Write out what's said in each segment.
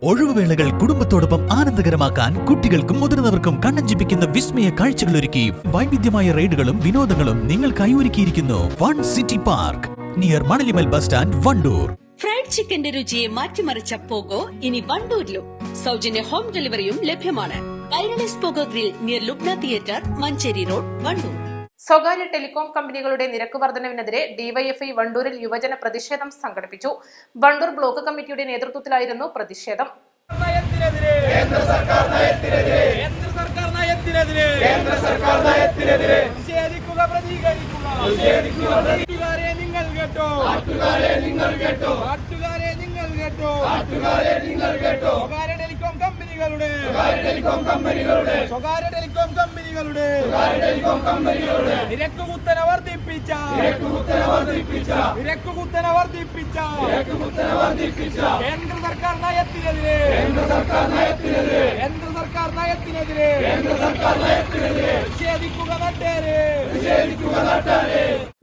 ഒഴിവുവേളകൾ കുടുംബത്തോടൊപ്പം ആനന്ദകരമാക്കാൻ കുട്ടികൾക്കും മുതിർന്നവർക്കും കണ്ണഞ്ചിപ്പിക്കുന്ന വിസ്മയ കാഴ്ചകളൊരുക്കി വൈവിധ്യമായ റൈഡുകളും വിനോദങ്ങളും നിങ്ങൾക്കായി ഒരുക്കിയിരിക്കുന്നു fun city park near Manalimal bus stand, Wandoor. Fried ചിക്കന്റെ രുചിയെ മാറ്റിമറിച്ച പോഗോ ഇനി വണ്ടൂരിലും. സൗജന്യ ഹോം ഡെലിവറിയും ലഭ്യമാണ്. Kairali's pogo grill near Lubna theatre, Manjeri road, Wandoor. സ്വകാര്യ ടെലികോം കമ്പനികളുടെ നിരക്ക് വർധനവിനെതിരെ ഡിവൈഎഫ്ഐ വണ്ടൂരിൽ യുവജന പ്രതിഷേധം സംഘടിപ്പിച്ചു. വണ്ടൂർ ബ്ലോക്ക് കമ്മിറ്റിയുടെ നേതൃത്വത്തിലായിരുന്നു പ്രതിഷേധം. നിരക്ക് കുത്തനെ വർദ്ധിപ്പിച്ച കേന്ദ്ര സർക്കാർ നയത്തിനെതിരെ നിഷേധിക്കുക നാട്ടുകാരെ.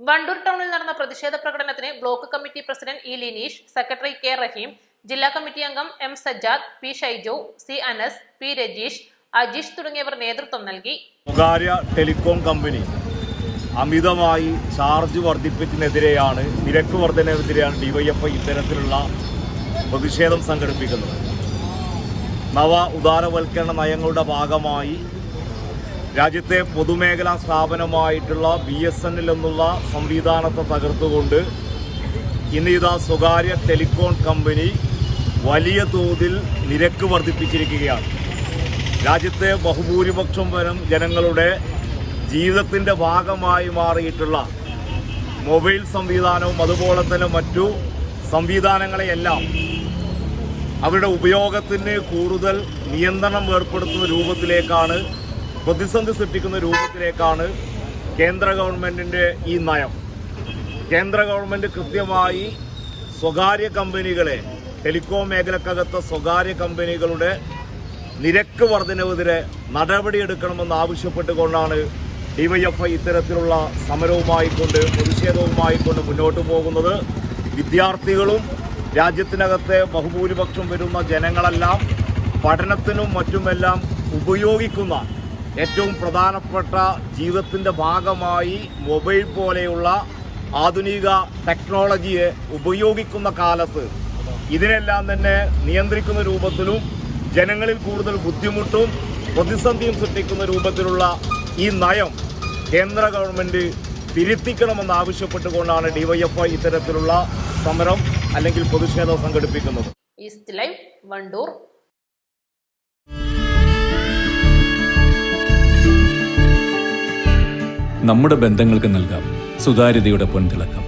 വണ്ടൂർ ടൗണിൽ നടന്ന പ്രതിഷേധ പ്രകടനത്തിന് block committee president E Lineesh, secretary K Raheem, ജില്ലാ കമ്മിറ്റി അംഗം M Sajjad, P Shaiju, C Anas, P Rajeesh, Ajeesh തുടങ്ങിയവർ നേതൃത്വം നൽകി. സ്വകാര്യ ടെലികോം കമ്പനി അമിതമായി ചാർജ് വർദ്ധിപ്പിച്ചതിനെതിരെയാണ്, നിരക്ക് വർധനവിനെതിരെയാണ് ഡിവൈഎഫ്ഐ ഇത്തരത്തിലുള്ള പ്രതിഷേധം സംഘടിപ്പിക്കുന്നത്. നവ ഉദാരവൽക്കരണ നയങ്ങളുടെ ഭാഗമായി രാജ്യത്തെ പൊതുമേഖലാ സ്ഥാപനമായിട്ടുള്ള BSNL എന്നുള്ള സംവിധാനത്തെ തകർത്തുകൊണ്ട് ഇന്നിതാ സ്വകാര്യ ടെലികോം കമ്പനി വലിയ തോതിൽ നിരക്ക് വർദ്ധിപ്പിച്ചിരിക്കുകയാണ്. രാജ്യത്തെ ബഹുഭൂരിപക്ഷം വരും ജനങ്ങളുടെ ജീവിതത്തിൻ്റെ ഭാഗമായി മാറിയിട്ടുള്ള മൊബൈൽ സംവിധാനവും അതുപോലെ തന്നെ മറ്റു സംവിധാനങ്ങളെയെല്ലാം അവരുടെ ഉപയോഗത്തിന് കൂടുതൽ നിയന്ത്രണം ഏർപ്പെടുത്തുന്ന രൂപത്തിലേക്കാണ്, പ്രതിസന്ധി സൃഷ്ടിക്കുന്ന രൂപത്തിലേക്കാണ് കേന്ദ്ര ഗവൺമെൻറ്റിൻ്റെ ഈ നയം. കേന്ദ്ര ഗവൺമെൻറ് കൃത്യമായി സ്വകാര്യ കമ്പനികളെ, ടെലികോം മേഖലക്കകത്ത് സ്വകാര്യ കമ്പനികളുടെ നിരക്ക് വർധനവിനെതിരെ നടപടിയെടുക്കണമെന്ന് ആവശ്യപ്പെട്ടുകൊണ്ടാണ് ഡിവൈഎഫ്ഐ ഇത്തരത്തിലുള്ള സമരവുമായിക്കൊണ്ട്, പ്രതിഷേധവുമായിക്കൊണ്ട് മുന്നോട്ട് പോകുന്നത്. വിദ്യാർത്ഥികളും രാജ്യത്തിനകത്തെ ബഹുഭൂരിപക്ഷം വരുന്ന ജനങ്ങളെല്ലാം പഠനത്തിനും മറ്റുമെല്ലാം ഉപയോഗിക്കുന്ന ഏറ്റവും പ്രധാനപ്പെട്ട ജീവിതത്തിൻ്റെ ഭാഗമായി മൊബൈൽ പോലെയുള്ള ആധുനിക ടെക്നോളജിയെ ഉപയോഗിക്കുന്ന കാലത്ത് ഇതിനെല്ലാം തന്നെ നിയന്ത്രിക്കുന്ന രൂപത്തിലും ജനങ്ങളിൽ കൂടുതൽ ബുദ്ധിമുട്ടും പ്രതിസന്ധിയും സൃഷ്ടിക്കുന്ന രൂപത്തിലുള്ള ഈ നയം കേന്ദ്ര ഗവൺമെൻറ് തിരുത്തിക്കണമെന്ന് ആവശ്യപ്പെട്ടുകൊണ്ടാണ് ഡിവൈഎഫ്ഐ ഇത്തരത്തിലുള്ള സമരം അല്ലെങ്കിൽ പ്രതിഷേധം സംഘടിപ്പിക്കുന്നത്. East live, Wandoor. നമ്മുടെ ബന്ധങ്ങൾക്ക് നൽകാം സുതാര്യതയുടെ പൊൻതിളക്കം.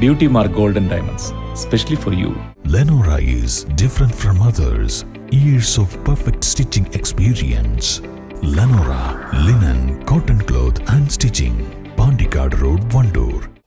Beauty mark golden diamonds, specially for you. Lenora is different from others. Years of perfect stitching experience. Lenora linen, cotton cloth and stitching. Pandikad Road, Vandoor.